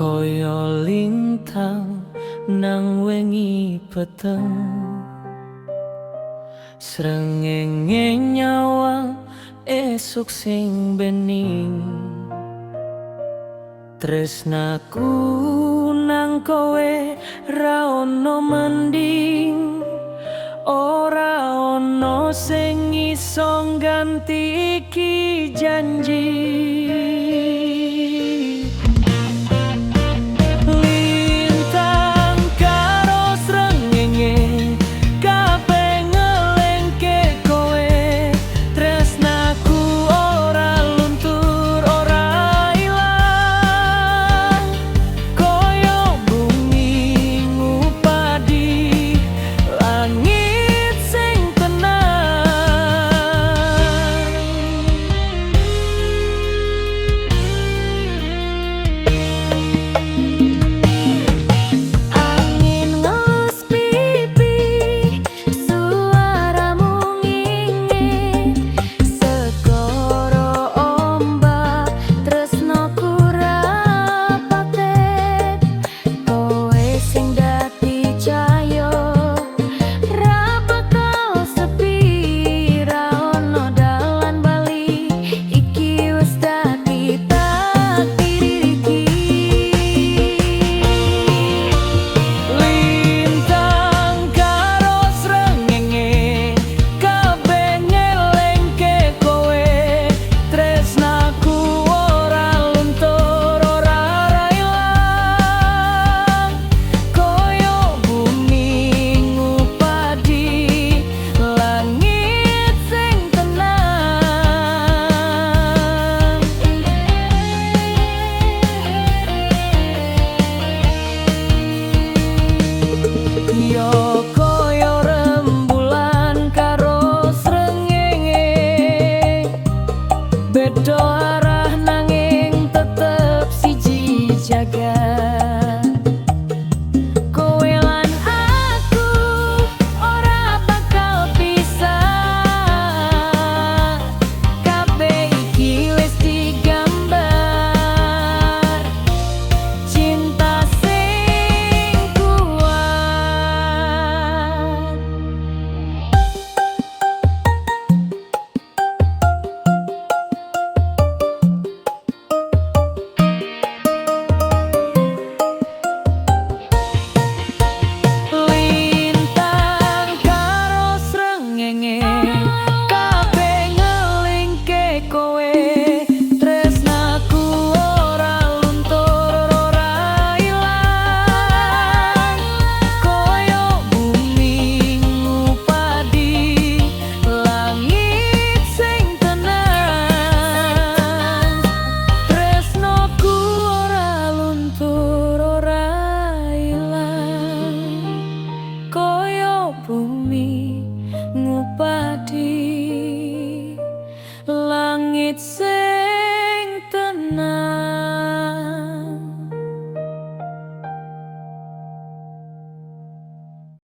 Koyo lintang nang wengi peteng, srengenge nyawang esuk sing bening. Tresnaku nang kowe ra ono mending, ora ono sing iso ngganti iki janji. Bedo arah nanging tetep siji jagat. Kowe lan aku ora bakal pisah, kabeh iki wis digambar, cinta sing kuat. Bumi ngupadi langit.